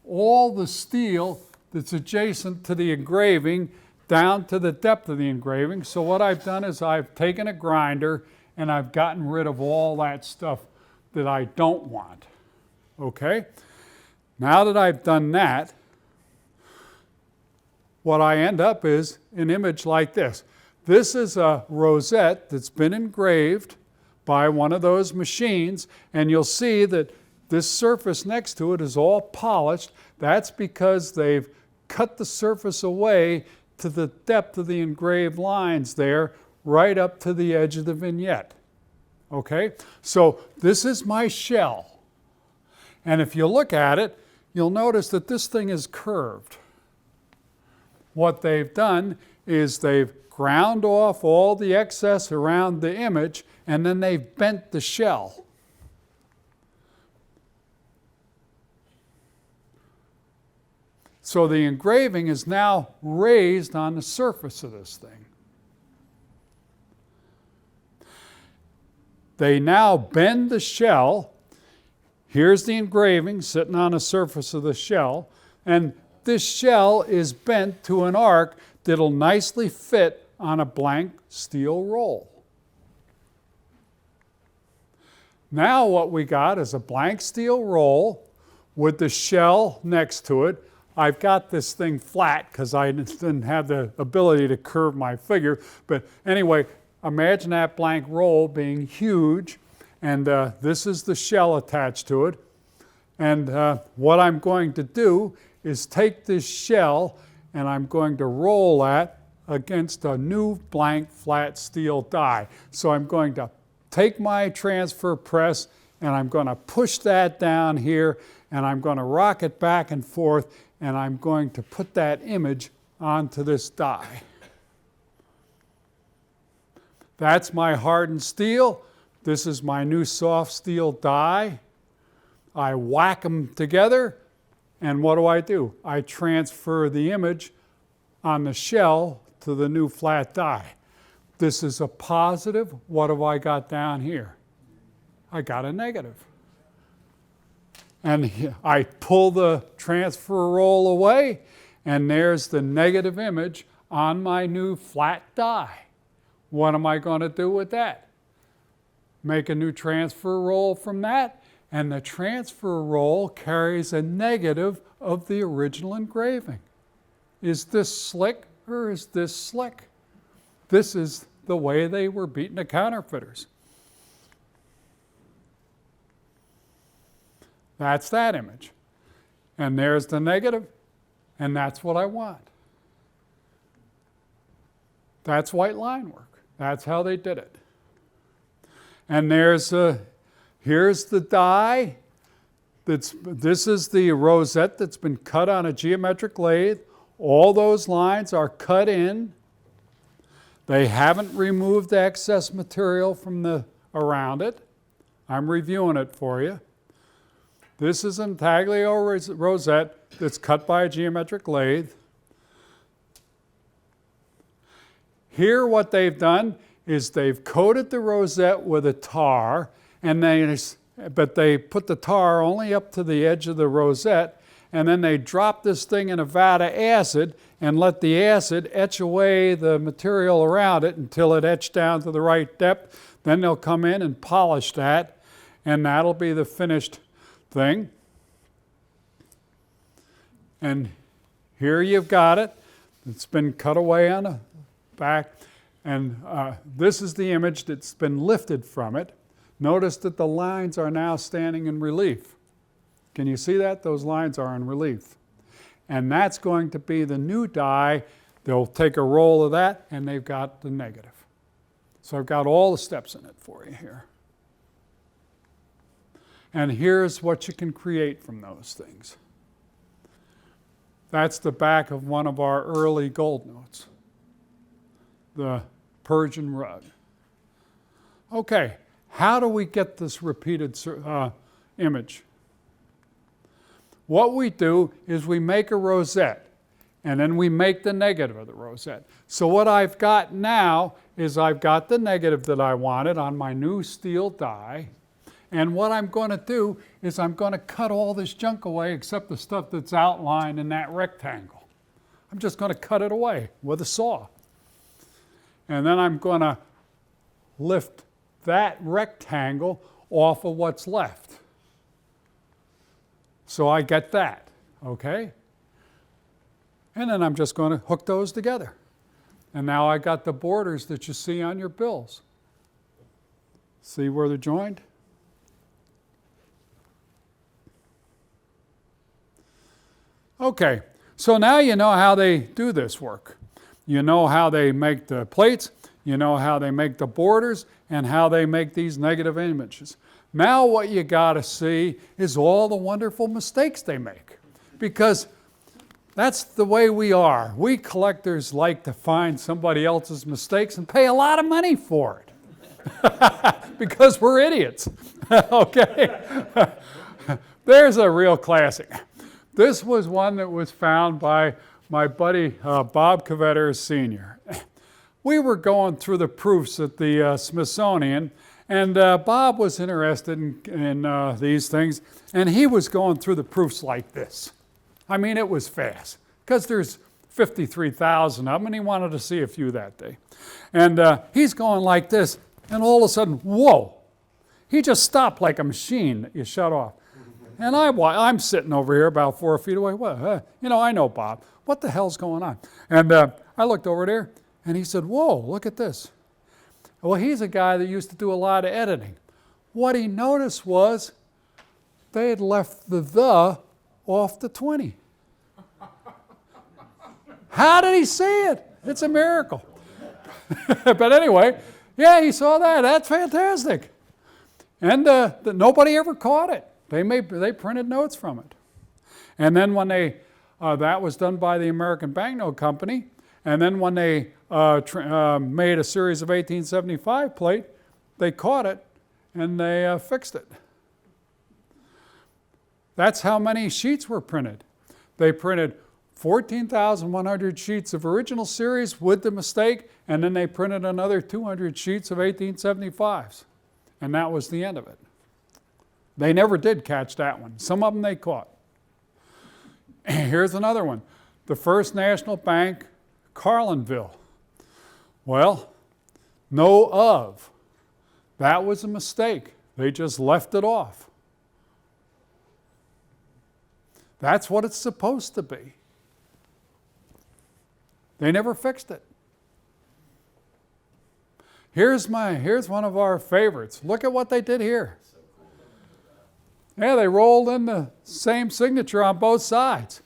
Speaker 1: all the steel that's adjacent to the engraving down to the depth of the engraving. So what I've done is I've taken a grinder and I've gotten rid of all that stuff that I don't want. Okay? Now that I've done that, what I end up is an image like this. This is a rosette that's been engraved by one of those machines, and you'll see that this surface next to it is all polished. That's because they've cut the surface away to the depth of the engraved lines there, right up to the edge of the vignette. Okay? So this is my shell. And if you look at it, you'll notice that this thing is curved. What they've done is they've ground off all the excess around the image, and then they've bent the shell. So the engraving is now raised on the surface of this thing. They now bend the shell. Here's the engraving sitting on the surface of the shell, and this shell is bent to an arc that'll nicely fit on a blank steel roll. Now what we got is a blank steel roll with the shell next to it. I've got this thing flat because I didn't have the ability to curve my figure. But anyway, imagine that blank roll being huge, and this is the shell attached to it. And what I'm going to do is take this shell and I'm going to roll that against a new blank flat steel die. So I'm going to take my transfer press and I'm going to push that down here and I'm going to rock it back and forth and I'm going to put that image onto this die. That's my hardened steel. This is my new soft steel die. I whack them together, and what do? I transfer the image on the shell to the new flat die. This is a positive. What have I got down here? I got a negative. And I pull the transfer roll away, and there's the negative image on my new flat die. What am I going to do with that? Make a new transfer roll from that, and the transfer roll carries a negative of the original engraving. Is this slick or is this slick? This is the way they were beating the counterfeiters. That's that image. And there's the negative, and that's what I want. That's white line work. That's how they did it. And here's the die. This is the rosette that's been cut on a geometric lathe. All those lines are cut in. They haven't removed the excess material from around it. I'm reviewing it for you. This is an Intaglio rosette that's cut by a geometric lathe. Here what they've done is they've coated the rosette with a tar, but they put the tar only up to the edge of the rosette, and then they drop this thing in a vat of acid and let the acid etch away the material around it until it etched down to the right depth. Then they'll come in and polish that, and that'll be the finished thing. And here you've got it. It's been cut away on the back, and this is the image that's been lifted from it. Notice that the lines are now standing in relief. Can you see that? Those lines are in relief. And that's going to be the new die. They'll take a roll of that, and they've got the negative. So I've got all the steps in it for you here. And here's what you can create from those things. That's the back of one of our early gold notes, the Persian rug. Okay, how do we get this repeated image? What we do is we make a rosette, and then we make the negative of the rosette. So what I've got now is I've got the negative that I wanted on my new steel die, and what I'm going to do is I'm going to cut all this junk away except the stuff that's outlined in that rectangle. I'm just going to cut it away with a saw. And then I'm going to lift that rectangle off of what's left. So I get that, okay? And then I'm just going to hook those together. And now I got the borders that you see on your bills. See where they're joined? Okay, so now you know how they do this work. You know how they make the plates, you know how they make the borders, and how they make these negative images. Now what you got to see is all the wonderful mistakes they make, because that's the way we are. We collectors like to find somebody else's mistakes and pay a lot of money for it, because we're idiots. Okay, there's a real classic. This was one that was found by my buddy Bob Kvetter Sr. We were going through the proofs at the Smithsonian, and Bob was interested in these things, and he was going through the proofs like this. I mean, it was fast, because there's 53,000 of them, and he wanted to see a few that day. And he's going like this, and all of a sudden, whoa! He just stopped like a machine that you shut off. And I'm sitting over here about 4 feet away. Well, I know Bob. What the hell's going on? And I looked over there, and he said, whoa, look at this. Well, he's a guy that used to do a lot of editing. What he noticed was they had left the off the 20. How did he see it? It's a miracle. But anyway, yeah, he saw that. That's fantastic. And nobody ever caught it. They printed notes from it. And then when that was done by the American Banknote Company, And then when they made a series of 1875 plate, they caught it and they fixed it. That's how many sheets were printed. They printed 14,100 sheets of original series with the mistake, and then they printed another 200 sheets of 1875s. And that was the end of it. They never did catch that one. Some of them they caught. Here's another one. The First National Bank, Carlinville. Well, no of. That was a mistake. They just left it off. That's what it's supposed to be. They never fixed it. Here's one of our favorites. Look at what they did here. Yeah, they rolled in the same signature on both sides.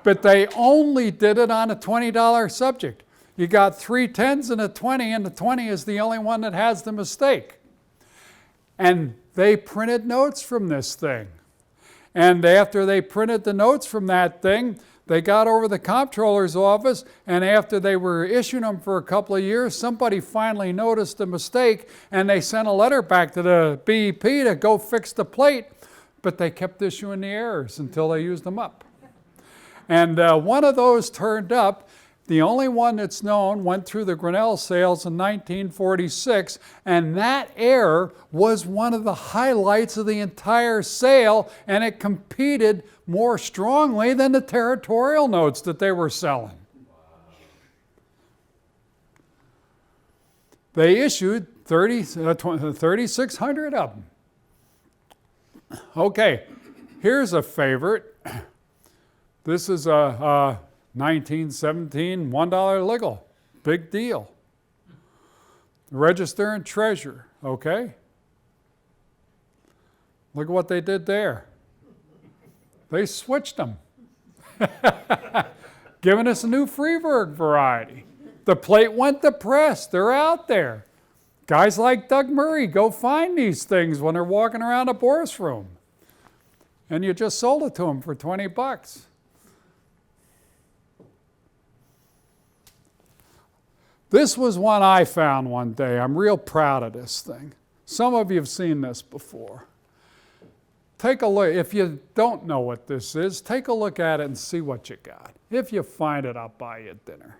Speaker 1: But they only did it on a $20 subject. You got 3 10s and a 20, and the 20 is the only one that has the mistake. And they printed notes from this thing. And after they printed the notes from that thing, they got over the comptroller's office, and after they were issuing them for a couple of years, somebody finally noticed the mistake, and they sent a letter back to the BEP to go fix the plate, but they kept issuing the errors until they used them up. And one of those turned up. The only one that's known went through the Grinnell sales in 1946, and that error was one of the highlights of the entire sale, and it competed more strongly than the territorial notes that they were selling. They issued 3,600 of them. Okay, here's a favorite. This is a 1917 $1 legal. Big deal. Register and treasure, okay? Look at what they did there. They switched them. Giving us a new Freeburg variety. The plate went to press. They're out there. Guys like Doug Murray go find these things when they're walking around a Boris room. And you just sold it to them for 20 bucks. This was one I found one day. I'm real proud of this thing. Some of you have seen this before. Take a look. If you don't know what this is, take a look at it and see what you got. If you find it, I'll buy you dinner.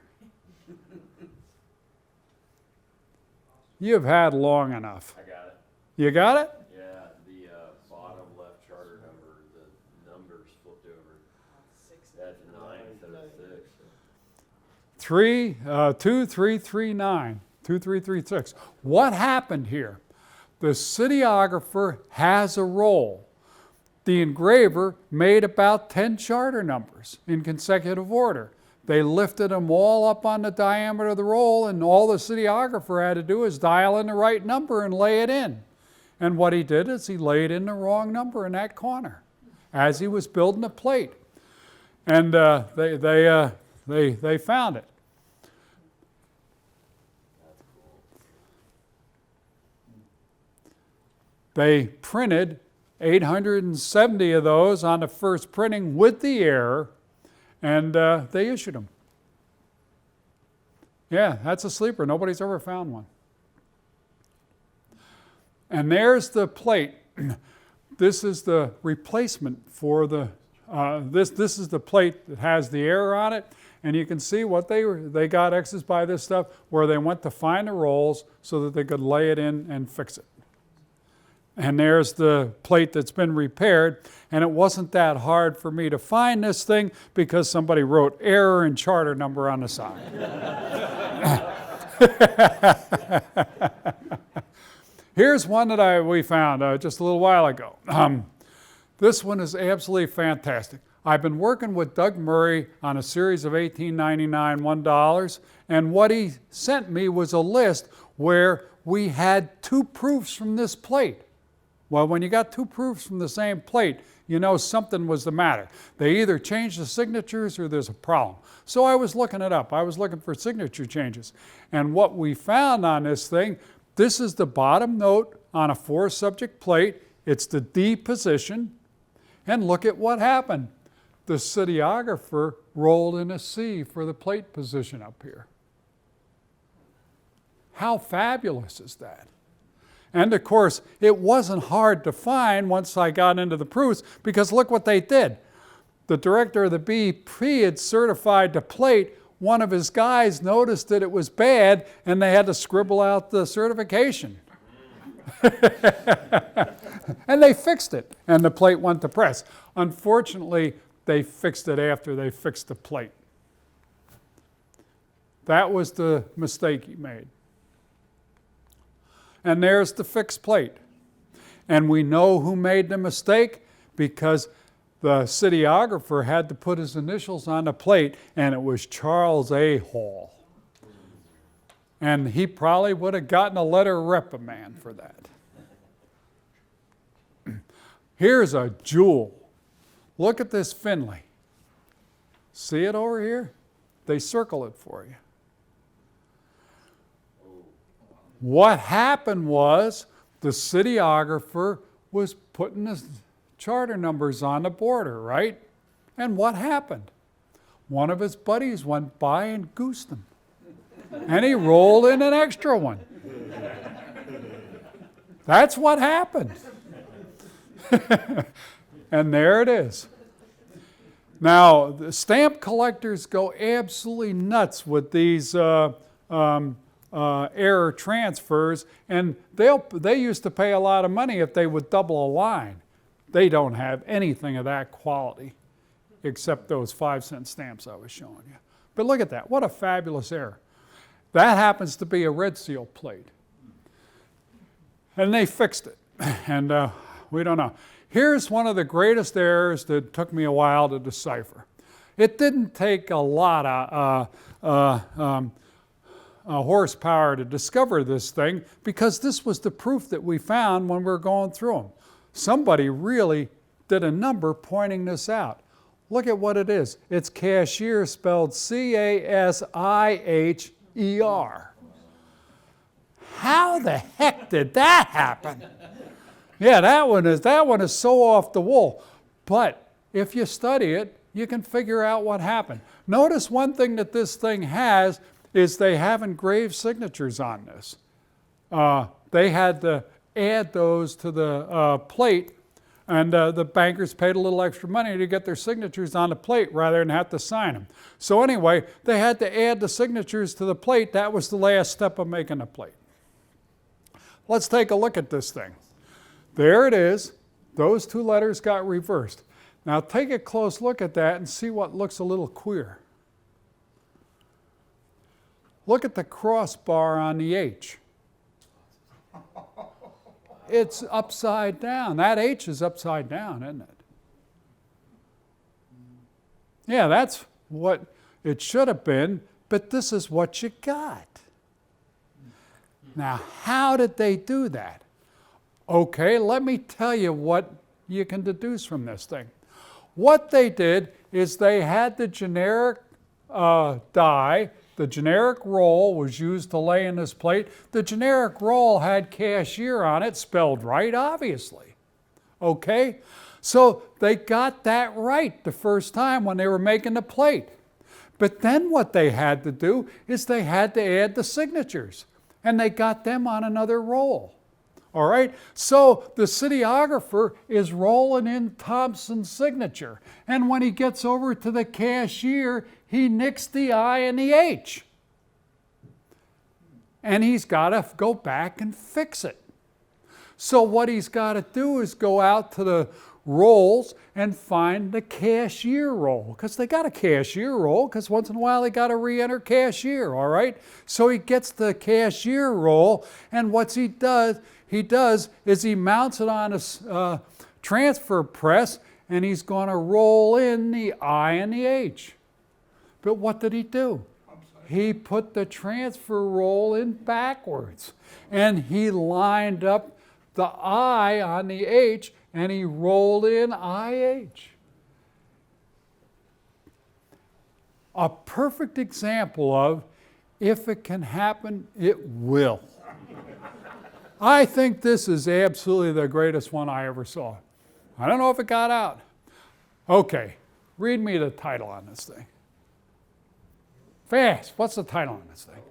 Speaker 1: You've had long enough.
Speaker 3: I got it.
Speaker 1: You got it?
Speaker 3: Yeah, the bottom left charter number, the numbers flipped over. That's 9 instead of 6.
Speaker 1: 2339, 2336. What happened here? The cityographer has a roll. The engraver made about 10 charter numbers in consecutive order. They lifted them all up on the diameter of the roll, and all the cityographer had to do is dial in the right number and lay it in. And what he did is he laid in the wrong number in that corner as he was building a plate. And they found it. They printed 870 of those on the first printing with the error, and they issued them. Yeah, that's a sleeper. Nobody's ever found one. And there's the plate. This is the replacement for the, this is the plate that has the error on it. And you can see what they got X's by this stuff, where they went to find the rolls so that they could lay it in and fix it. And there's the plate that's been repaired. And it wasn't that hard for me to find this thing because somebody wrote error and charter number on the side. Here's one that we found just a little while ago. This one is absolutely fantastic. I've been working with Doug Murray on a series of 1899 $1, and what he sent me was a list where we had 2 proofs from this plate. Well, when you got 2 proofs from the same plate, you know something was the matter. They either changed the signatures or there's a problem. So I was looking it up. I was looking for signature changes. And what we found on this thing, this is the bottom note on a 4-subject plate. It's the D position. And look at what happened. the cityographer rolled in a C for the plate position up here. How fabulous is that? And of course, it wasn't hard to find once I got into the proofs, because look what they did. The director of the BP had certified the plate. One of his guys noticed that it was bad, and they had to scribble out the certification. And they fixed it, and the plate went to press. Unfortunately, they fixed it after they fixed the plate. That was the mistake he made. And there's the fixed plate. And we know who made the mistake, because the cityographer had to put his initials on the plate, and it was Charles A. Hall. And he probably would have gotten a letter of reprimand for that. Here's a jewel. Look at this Finley. See it over here? They circle it for you. What happened was the cityographer was putting his charter numbers on the border, right? And what happened? One of his buddies went by and goosed him. And he rolled in an extra one. That's what happened. And there it is. Now, the stamp collectors go absolutely nuts with these error transfers, and they used to pay a lot of money if they would double a line. They don't have anything of that quality except those 5-cent stamps I was showing you. But look at that. What a fabulous error. That happens to be a red seal plate. And they fixed it. And we don't know. Here's one of the greatest errors that took me a while to decipher. It didn't take a lot of horsepower to discover this thing, because this was the proof that we found when we were going through them. Somebody really did a number pointing this out. Look at what it is. It's cashier spelled C-A-S-I-H-E-R. How the heck did that happen? Yeah, that one is so off the wall. But if you study it, you can figure out what happened. Notice one thing that this thing has is they have engraved signatures on this. They had to add those to the plate, and the bankers paid a little extra money to get their signatures on the plate rather than have to sign them. So anyway, they had to add the signatures to the plate. That was the last step of making the plate. Let's take a look at this thing. There it is. Those two letters got reversed. Now take a close look at that and see what looks a little queer. Look at the crossbar on the H. It's upside down. That H is upside down, isn't it? Yeah, that's what it should have been, but this is what you got. Now, how did they do that? Okay, let me tell you what you can deduce from this thing. What they did is they had the generic die. The generic roll was used to lay in this plate. The generic roll had cashier on it, spelled right, obviously. Okay? So they got that right the first time when they were making the plate. But then what they had to do is they had to add the signatures. And they got them on another roll. All right? So the cityographer is rolling in Thompson's signature. And when he gets over to the cashier, he nicks the I and the H. And he's got to go back and fix it. So what he's got to do is go out to the rolls and find the cashier roll, because they got a cashier roll, because once in a while they got to re-enter cashier, all right? So he gets the cashier roll, and what he does is he mounts it on a transfer press, and he's going to roll in the I and the H. But what did he do? He put the transfer roll in backwards, and he lined up the I on the H, and he rolled in IH. A perfect example of, if it can happen, it will. I think this is absolutely the greatest one I ever saw. I don't know if it got out. Okay, Read me the title on this thing. Fast. What's the title on this thing?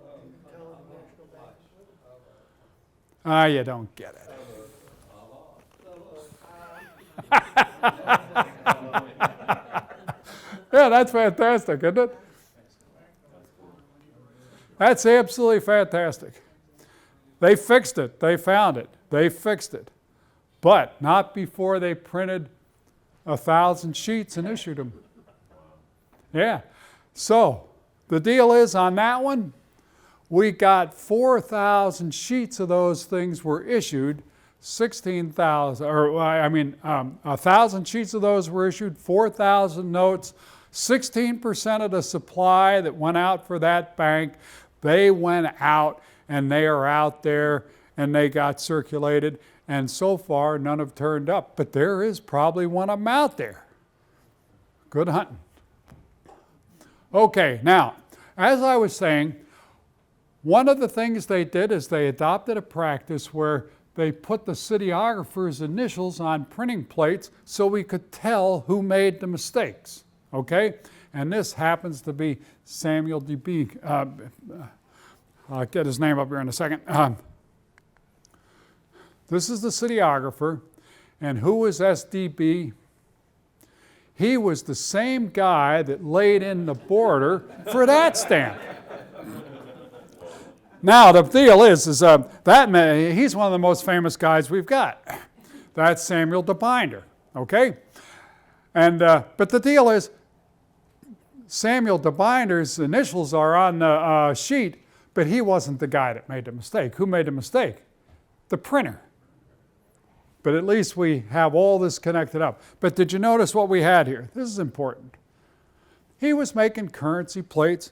Speaker 1: Ah, you don't get it. Yeah, that's fantastic, isn't it? That's absolutely fantastic. They fixed it. They found it. They fixed it. But not before they printed 1,000 sheets and issued them. Yeah. So the deal is on that one, we got 4,000 sheets of those things were issued. 1,000 sheets of those were issued, 4,000 notes, 16% of the supply that went out for that bank, they went out and they are out there and they got circulated. And so far, none have turned up. But there is probably one of them out there. Good hunting. Okay, now, as I was saying, one of the things they did is they adopted a practice where they put the cityographer's initials on printing plates so we could tell who made the mistakes, okay? And this happens to be Samuel D.B. I'll get his name up here in a second. This is the cityographer, and who was SDB? He was the same guy that laid in the border for that stamp. Now, the deal is he's one of the most famous guys we've got. That's Samuel de Binder, okay? And, but the deal is Samuel de Binder's initials are on the sheet, but he wasn't the guy that made the mistake. Who made the mistake? The printer. But at least we have all this connected up. But did you notice what we had here? This is important. He was making currency plates.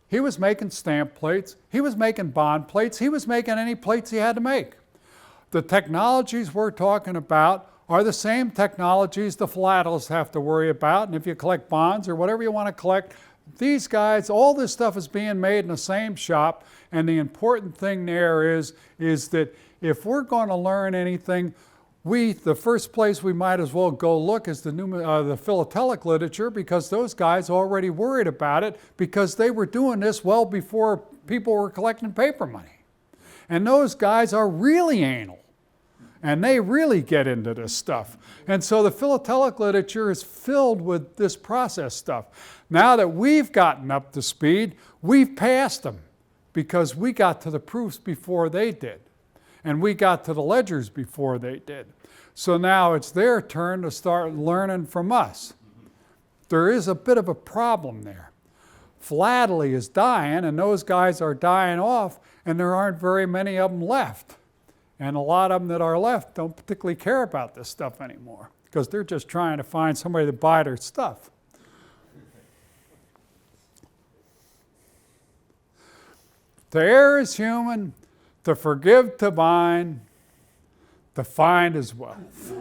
Speaker 1: He was making stamp plates. He was making bond plates. He was making any plates he had to make. The technologies we're talking about are the same technologies the philatelists have to worry about. And if you collect bonds or whatever you want to collect, these guys, all this stuff is being made in the same shop. And the important thing there is that if we're going to learn anything, the first place we might as well go look is the philatelic literature, because those guys already worried about it because they were doing this well before people were collecting paper money. And those guys are really anal. And they really get into this stuff. And so the philatelic literature is filled with this process stuff. Now that we've gotten up to speed, we've passed them because we got to the proofs before they did. And we got to the ledgers before they did. So now it's their turn to start learning from us. There is a bit of a problem there. Philately is dying, and those guys are dying off, and there aren't very many of them left. And a lot of them that are left don't particularly care about this stuff anymore because they're just trying to find somebody to buy their stuff. To err is human, to forgive, to bind, to find is wealth.